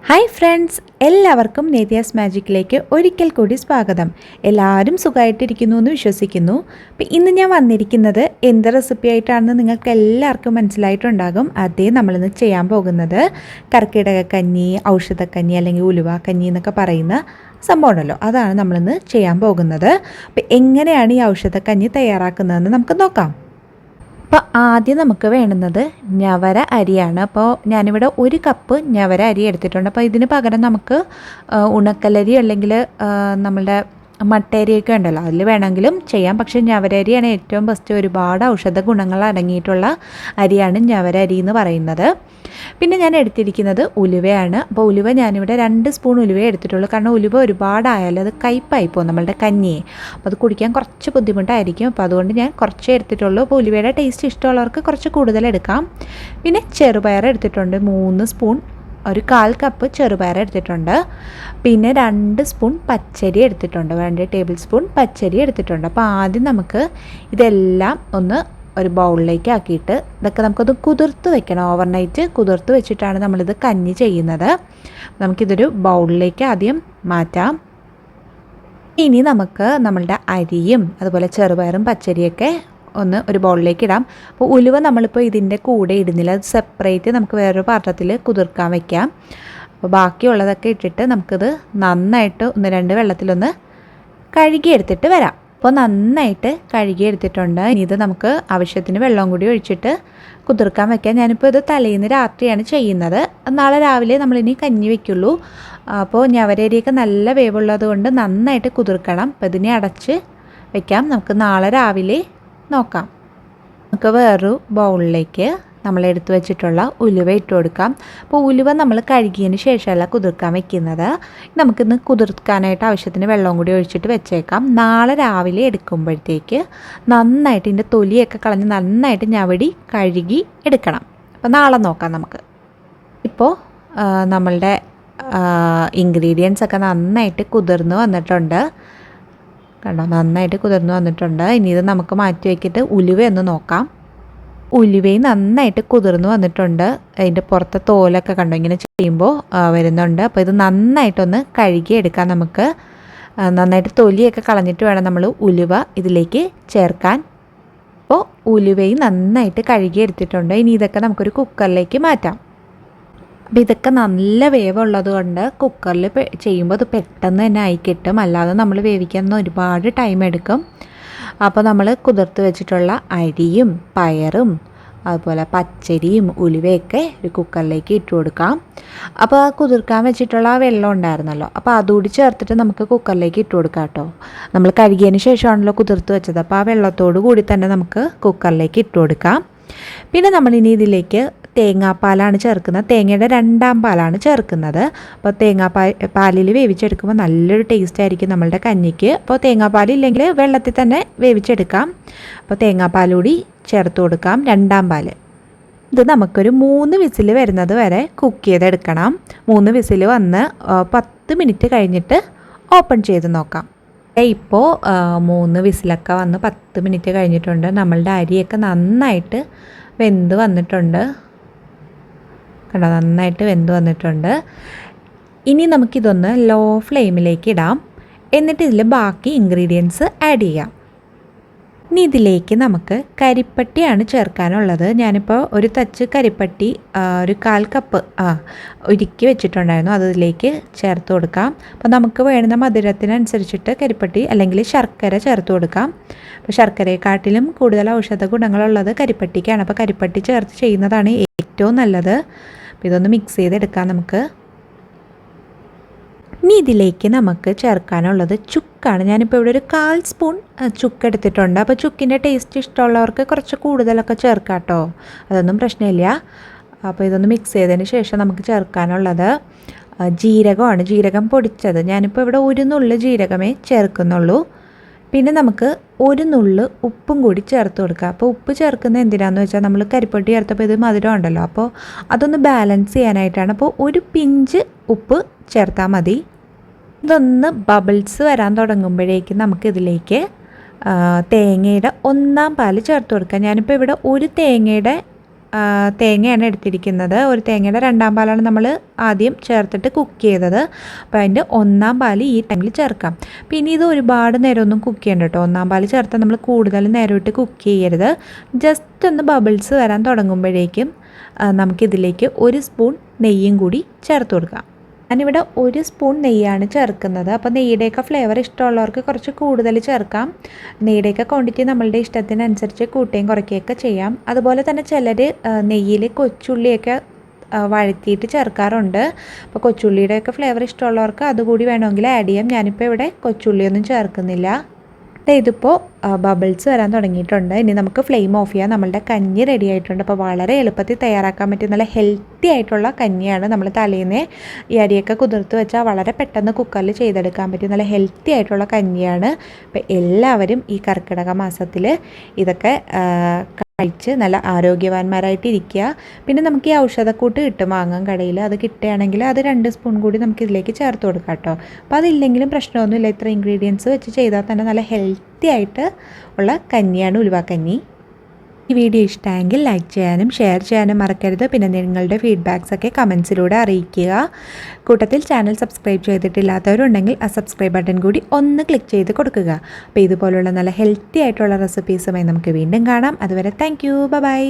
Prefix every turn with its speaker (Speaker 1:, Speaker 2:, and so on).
Speaker 1: Hi friends, എല്ലാവർക്കും നെഥിയാസ്മാജിക്കിലേക്ക് ഒരിക്കൽ കൂടി സ്വാഗതം. എല്ലാവരും സുഖമായിട്ടിരിക്കുന്നു എന്ന് വിശ്വസിക്കുന്നു. അപ്പോൾ ഇന്ന് ഞാൻ വന്നിരിക്കുന്നത് എന്ത് റെസിപ്പി ആയിട്ടാണെന്ന് നിങ്ങൾക്ക് എല്ലാവർക്കും മനസ്സിലായിട്ടുണ്ടാകും. അതേ നമ്മളിന്ന് ചെയ്യാൻ പോകുന്നത് കർക്കിടക കഞ്ഞി, ഔഷധകഞ്ഞി അല്ലെങ്കിൽ ഉലുവ കഞ്ഞി എന്നൊക്കെ പറയുന്ന സംഭവമാണല്ലോ, അതാണ് നമ്മളിന്ന് ചെയ്യാൻ പോകുന്നത്. അപ്പോൾ എങ്ങനെയാണ് ഈ ഔഷധകഞ്ഞി തയ്യാറാക്കുന്നതെന്ന് നമുക്ക് നോക്കാം. അപ്പോൾ ആദ്യം നമുക്ക് വേണ്ടുന്നത് ഞവര അരിയാണ്. അപ്പോൾ ഞാനിവിടെ 1 കപ്പ് ഞവര അരി എടുത്തിട്ടുണ്ട്. അപ്പോൾ ഇതിന് പകരം നമുക്ക് ഉണക്കലരി അല്ലെങ്കിൽ നമ്മളുടെ മട്ടരിയൊക്കെ ഉണ്ടല്ലോ, അതിൽ വേണമെങ്കിലും ചെയ്യാം. പക്ഷേ ഞവര അരിയാണ് ഏറ്റവും ബെസ്റ്റ്. ഒരുപാട് ഔഷധ ഗുണങ്ങൾ അടങ്ങിയിട്ടുള്ള അരിയാണ് ഞവര അരി എന്ന് പറയുന്നത്. പിന്നെ ഞാൻ എടുത്തിരിക്കുന്നത് ഉലുവയാണ്. അപ്പോൾ ഉലുവ ഞാനിവിടെ 2 സ്പൂൺ ഉലുവ എടുത്തിട്ടുള്ളൂ. കാരണം ഉലുവ ഒരുപാടായാലും അത് കയ്പ്പായിപ്പോൾ നമ്മളുടെ കഞ്ഞിയെ, അപ്പോൾ അത് കുടിക്കാൻ കുറച്ച് ബുദ്ധിമുട്ടായിരിക്കും. അപ്പോൾ അതുകൊണ്ട് ഞാൻ കുറച്ചേ എടുത്തിട്ടുള്ളൂ. അപ്പോൾ ഉലുവയുടെ ടേസ്റ്റ് ഇഷ്ടമുള്ളവർക്ക് കുറച്ച് കൂടുതൽ എടുക്കാം. പിന്നെ ചെറുപയർ എടുത്തിട്ടുണ്ട് 3 സ്പൂൺ, 1/4 കപ്പ് ചെറുപയർ എടുത്തിട്ടുണ്ട്. പിന്നെ 2 സ്പൂൺ പച്ചരി എടുത്തിട്ടുണ്ട്, 2 ടേബിൾ സ്പൂൺ പച്ചരി എടുത്തിട്ടുണ്ട്. അപ്പോൾ ആദ്യം നമുക്ക് ഇതെല്ലാം ഒരു ബൗളിലേക്ക് ആക്കിയിട്ട് ഇതൊക്കെ നമുക്കൊന്ന് കുതിർത്ത് വെക്കണം. ഓവർനൈറ്റ് കുതിർത്ത് വെച്ചിട്ടാണ് നമ്മളിത് കഞ്ഞി ചെയ്യുന്നത്. നമുക്കിതൊരു ബൗളിലേക്ക് ആദ്യം മാറ്റാം. ഇനി നമുക്ക് നമ്മളുടെ അരിയും അതുപോലെ ചെറുപയറും പച്ചരിയൊക്കെ ഒരു ബൗളിലേക്ക് ഇടാം. അപ്പോൾ ഉലുവ നമ്മളിപ്പോൾ ഇതിൻ്റെ കൂടെ ഇടുന്നില്ല, അത് സെപ്പറേറ്റ് നമുക്ക് വേറൊരു പാത്രത്തിൽ കുതിർക്കാൻ വയ്ക്കാം. അപ്പോൾ ബാക്കിയുള്ളതൊക്കെ ഇട്ടിട്ട് നമുക്കിത് നന്നായിട്ട് 1-2 വെള്ളത്തിലൊന്ന് കഴുകിയെടുത്തിട്ട് വരാം. അപ്പോൾ നന്നായിട്ട് കഴുകിയെടുത്തിട്ടുണ്ട്. ഇനി ഇത് നമുക്ക് ആവശ്യത്തിന് വെള്ളം കൂടി ഒഴിച്ചിട്ട് കുതിർക്കാൻ വയ്ക്കാം. ഞാനിപ്പോൾ ഇത് തലേന്ന് രാത്രിയാണ് ചെയ്യുന്നത്. നാളെ രാവിലെ നമ്മളിനി കഞ്ഞി വയ്ക്കുള്ളൂ. അപ്പോൾ ഞവരരിയൊക്കെ നല്ല വേവുള്ളത് കൊണ്ട് നന്നായിട്ട് കുതിർക്കണം. അപ്പോൾ ഇതിനെ അടച്ച് വയ്ക്കാം. നമുക്ക് നാളെ രാവിലെ നോക്കാം. നമുക്ക് വേറൊരു ബൗളിലേക്ക് നമ്മൾ എടുത്തു വെച്ചിട്ടുള്ള ഉലുവ ഇട്ട് കൊടുക്കാം. അപ്പോൾ ഉലുവ നമ്മൾ കഴുകിയതിന് ശേഷമല്ല കുതിർക്കാൻ വെക്കുന്നത്. നമുക്കിന്ന് കുതിർക്കാനായിട്ട് ആവശ്യത്തിന് വെള്ളം കൂടി ഒഴിച്ചിട്ട് വെച്ചേക്കാം. നാളെ രാവിലെ എടുക്കുമ്പോഴത്തേക്ക് നന്നായിട്ട് ഇതിൻ്റെ തൊലിയൊക്കെ കളഞ്ഞ് നന്നായിട്ട് ഞവടി കഴുകി എടുക്കണം. അപ്പോൾ നാളെ നോക്കാം നമുക്ക്. ഇപ്പോൾ നമ്മളുടെ ഇൻഗ്രീഡിയൻസ് ഒക്കെ നന്നായിട്ട് കുതിർന്ന് വന്നിട്ടുണ്ട്. കണ്ടോ, നന്നായിട്ട് കുതിർന്ന് വന്നിട്ടുണ്ട്. ഇനി ഇത് നമുക്ക് മാറ്റി വയ്ക്കിട്ട് ഉലുവ ഒന്ന് നോക്കാം. ഉലുവയും നന്നായിട്ട് കുതിർന്ന് വന്നിട്ടുണ്ട്. അതിൻ്റെ പുറത്തെ തോലൊക്കെ കണ്ടോ ഇങ്ങനെ ചെയ്യുമ്പോൾ വരുന്നുണ്ട്. അപ്പോൾ ഇത് നന്നായിട്ടൊന്ന് കഴുകിയെടുക്കാം. നമുക്ക് നന്നായിട്ട് തൊലിയൊക്കെ കളഞ്ഞിട്ട് വേണം നമ്മൾ ഉലുവ ഇതിലേക്ക് ചേർക്കാൻ. അപ്പോൾ ഉലുവയും നന്നായിട്ട് കഴുകിയെടുത്തിട്ടുണ്ട്. ഇനി ഇതൊക്കെ നമുക്കൊരു കുക്കറിലേക്ക് മാറ്റാം. അപ്പോൾ ഇതൊക്കെ നല്ല വേവുള്ളത് കൊണ്ട് കുക്കറിൽ ചെയ്യുമ്പോൾ അത് പെട്ടെന്ന് തന്നെ ആയി കിട്ടും. അല്ലാതെ നമ്മൾ വേവിക്കാൻ ഒരുപാട് ടൈം എടുക്കും. അപ്പോൾ നമ്മൾ കുതിർത്ത് വെച്ചിട്ടുള്ള അരിയും പയറും അതുപോലെ പച്ചരിയും ഉലുവയൊക്കെ ഒരു കുക്കറിലേക്ക് ഇട്ട് കൊടുക്കാം. അപ്പോൾ കുതിർക്കാൻ വെച്ചിട്ടുള്ള ആ വെള്ളം ഉണ്ടായിരുന്നല്ലോ, അപ്പോൾ അതുകൂടി ചേർത്തിട്ട് നമുക്ക് കുക്കറിലേക്ക് ഇട്ട് കൊടുക്കാം കേട്ടോ. നമ്മൾ കഴുകിയതിന് ശേഷമാണല്ലോ കുതിർത്ത് വെച്ചത്. അപ്പോൾ ആ വെള്ളത്തോട് കൂടി തന്നെ നമുക്ക് കുക്കറിലേക്ക് ഇട്ട് കൊടുക്കാം. പിന്നെ നമ്മളിനി ഇതിലേക്ക് തേങ്ങാപ്പാലാണ് ചേർക്കുന്നത്. തേങ്ങയുടെ 2ാം പാലാണ് ചേർക്കുന്നത്. അപ്പോൾ പാലിൽ വേവിച്ചെടുക്കുമ്പോൾ നല്ലൊരു ടേസ്റ്റ് ആയിരിക്കും നമ്മളുടെ കഞ്ഞിക്ക്. അപ്പോൾ തേങ്ങാപ്പാലില്ലെങ്കിൽ വെള്ളത്തിൽ തന്നെ വേവിച്ചെടുക്കാം. അപ്പോൾ തേങ്ങാപ്പാൽ കൂടി ചേർത്ത് കൊടുക്കാം, 2ാം പാല്. ഇത് നമുക്കൊരു 3 വിസിൽ വരുന്നത് വരെ കുക്ക് ചെയ്തെടുക്കണം. 3 വിസിൽ വന്ന് 10 മിനിറ്റ് കഴിഞ്ഞിട്ട് ഓപ്പൺ ചെയ്ത് നോക്കാം. ഇപ്പോൾ 3 വിസിലൊക്കെ വന്ന് 10 മിനിറ്റ് കഴിഞ്ഞിട്ടുണ്ട്. നമ്മളുടെ അരിയൊക്കെ നന്നായിട്ട് വെന്ത് വന്നിട്ടുണ്ട്. കണ്ടോ, നന്നായിട്ട് വെന്ത് വന്നിട്ടുണ്ട്. ഇനി നമുക്കിതൊന്ന് ലോ ഫ്ലെയിമിലേക്ക് ഇടാം. എന്നിട്ട് ഇതിൽ ബാക്കി ഇൻഗ്രീഡിയൻസ് ആഡ് ചെയ്യാം. ഇനി ഇതിലേക്ക് നമുക്ക് കരിപ്പട്ടിയാണ് ചേർക്കാനുള്ളത്. ഞാനിപ്പോൾ ഒരു തച്ച് കരിപ്പട്ടി 1/4 കപ്പ് ഉരുക്കി വെച്ചിട്ടുണ്ടായിരുന്നു, അതിലേക്ക് ചേർത്ത് കൊടുക്കാം. അപ്പോൾ നമുക്ക് വേണ്ടുന്ന മധുരത്തിനനുസരിച്ചിട്ട് കരിപ്പട്ടി അല്ലെങ്കിൽ ശർക്കര ചേർത്ത് കൊടുക്കാം. അപ്പോൾ ശർക്കരയെക്കാട്ടിലും കൂടുതൽ ഔഷധ ഗുണങ്ങളുള്ളത് കരിപ്പട്ടിക്കാണ്. അപ്പോൾ കരിപ്പട്ടി ചേർത്ത് ചെയ്യുന്നതാണ് ഏറ്റവും നല്ലത്. അപ്പോൾ ഇതൊന്ന് മിക്സ് ചെയ്തെടുക്കാം നമുക്ക്. ഇനി ഇതിലേക്ക് നമുക്ക് ചേർക്കാനുള്ളത് ചുക്കാണ്. ഞാനിപ്പോൾ ഇവിടെ ഒരു 1/4 സ്പൂൺ ചുക്ക് എടുത്തിട്ടുണ്ട്. അപ്പോൾ ചുക്കിൻ്റെ ടേസ്റ്റ് ഇഷ്ടമുള്ളവർക്ക് കുറച്ച് കൂടുതലൊക്കെ ചേർക്കാം കേട്ടോ, അതൊന്നും പ്രശ്നമില്ല. അപ്പോൾ ഇതൊന്ന് മിക്സ് ചെയ്തതിന് ശേഷം നമുക്ക് ചേർക്കാനുള്ളത് ജീരകമാണ്, ജീരകം പൊടിച്ചത്. ഞാനിപ്പോൾ ഇവിടെ 1 നുള്ള് ജീരകമേ ചേർക്കുന്നുള്ളൂ. പിന്നെ നമുക്ക് 1 നുള്ള് ഉപ്പും കൂടി ചേർത്ത് കൊടുക്കുക. അപ്പോൾ ഉപ്പ് ചേർക്കുന്നത് എന്തിനാണെന്ന് വെച്ചാൽ നമ്മൾ കരിപ്പട്ടി ചേർത്തപ്പോൾ ഇത് മധുരം ഉണ്ടല്ലോ, അപ്പോൾ അതൊന്ന് ബാലൻസ് ചെയ്യാനായിട്ടാണ്. അപ്പോൾ 1 പിഞ്ച് ഉപ്പ് ചേർത്താൽ മതി. ഇതൊന്ന് ബബിൾസ് വരാൻ തുടങ്ങുമ്പോഴേക്കും നമുക്കിതിലേക്ക് തേങ്ങയുടെ 1ാം പാല് ചേർത്ത് കൊടുക്കാം. ഞാനിപ്പോൾ ഇവിടെ 1 തേങ്ങയുടെ തേങ്ങയാണ് എടുത്തിരിക്കുന്നത്. ഒരു തേങ്ങയുടെ 2ാം പാലാണ് നമ്മൾ ആദ്യം ചേർത്തിട്ട് കുക്ക് ചെയ്തത്. അപ്പോൾ അതിൻ്റെ 1ാം പാൽ ഈ ടൈമിൽ ചേർക്കാം. പിന്നെ ഇത് ഒരുപാട് നേരമൊന്നും കുക്ക് ചെയ്യണ്ട കേട്ടോ. 1ാം പാൽ ചേർത്താൽ നമ്മൾ കൂടുതൽ നേരമായിട്ട് കുക്ക് ചെയ്യരുത്. ജസ്റ്റ് ഒന്ന് ബബിൾസ് വരാൻ തുടങ്ങുമ്പോഴേക്കും നമുക്കിതിലേക്ക് 1 സ്പൂൺ നെയ്യും കൂടി ചേർത്ത് കൊടുക്കാം. ഞാനിവിടെ 1 സ്പൂൺ നെയ്യാണ് ചേർക്കുന്നത്. അപ്പോൾ നെയ്യുടെയൊക്കെ ഫ്ലേവർ ഇഷ്ടമുള്ളവർക്ക് കുറച്ച് കൂടുതൽ ചേർക്കാം. നെയ്യുടെയൊക്കെ ക്വാണ്ടിറ്റി നമ്മളുടെ ഇഷ്ടത്തിനനുസരിച്ച് കൂട്ടുകയും കുറയ്ക്കുകയൊക്കെ ചെയ്യാം. അതുപോലെ തന്നെ ചിലർ നെയ്യിൽ കൊച്ചുള്ളിയൊക്കെ വഴറ്റിയിട്ട് ചേർക്കാറുണ്ട്. അപ്പോൾ കൊച്ചുള്ളിയുടെയൊക്കെ ഫ്ലേവർ ഇഷ്ടമുള്ളവർക്ക് അതുകൂടി വേണമെങ്കിൽ ആഡ് ചെയ്യാം. ഞാനിപ്പോൾ ഇവിടെ കൊച്ചുള്ളിയൊന്നും ചേർക്കുന്നില്ല. ഇതിപ്പോൾ ബബിൾസ് വരാൻ തുടങ്ങിയിട്ടുണ്ട്. ഇനി നമുക്ക് ഫ്ലെയിം ഓഫ് ചെയ്യാം. നമ്മളുടെ കഞ്ഞി റെഡി ആയിട്ടുണ്ട്. അപ്പോൾ വളരെ എളുപ്പത്തിൽ തയ്യാറാക്കാൻ പറ്റിയ നല്ല ഹെൽത്തി ആയിട്ടുള്ള കഞ്ഞിയാണ്. നമ്മൾ തലേന്ന് ഈ അരിയൊക്കെ കുതിർത്ത് വെച്ചാൽ വളരെ പെട്ടെന്ന് കുക്കറിൽ ചെയ്തെടുക്കാൻ പറ്റിയ നല്ല ഹെൽത്തി ആയിട്ടുള്ള കഞ്ഞിയാണ്. അപ്പോൾ എല്ലാവരും ഈ കർക്കിടക മാസത്തിൽ ഇതൊക്കെ കഴിച്ച് നല്ല ആരോഗ്യവാന്മാരായിട്ടിരിക്കുക. പിന്നെ നമുക്ക് ഈ ഔഷധക്കൂട്ട് കിട്ടും വാങ്ങാൻ കടയിൽ. അത് കിട്ടുകയാണെങ്കിൽ അത് 2 സ്പൂൺ കൂടി നമുക്ക് ഇതിലേക്ക് ചേർത്ത് കൊടുക്കാം കേട്ടോ. അപ്പോൾ അതില്ലെങ്കിലും പ്രശ്നമൊന്നുമില്ല. ഇത്ര ഇൻഗ്രീഡിയൻസ് വെച്ച് ചെയ്താൽ തന്നെ നല്ല ഹെൽത്തി ആയിട്ട് ഉള്ള കഞ്ഞിയാണ് ഉലുവ കഞ്ഞി. ഈ വീഡിയോ ഇഷ്ടമായെങ്കിൽ ലൈക്ക് ചെയ്യാനും ഷെയർ ചെയ്യാനും മറക്കരുത്. പിന്നെ നിങ്ങളുടെ ഫീഡ്ബാക്സൊക്കെ കമൻസിലൂടെ അറിയിക്കുക. കൂട്ടത്തിൽ ചാനൽ സബ്സ്ക്രൈബ് ചെയ്തിട്ടില്ലാത്തവരുണ്ടെങ്കിൽ ആ സബ്സ്ക്രൈബ് ബട്ടൺ കൂടി ഒന്ന് ക്ലിക്ക് ചെയ്ത് കൊടുക്കുക. അപ്പോൾ ഇതുപോലുള്ള നല്ല ഹെൽത്തി ആയിട്ടുള്ള റെസിപ്പീസുമായി നമുക്ക് വീണ്ടും കാണാം. അതുവരെ താങ്ക് യു. ബൈ.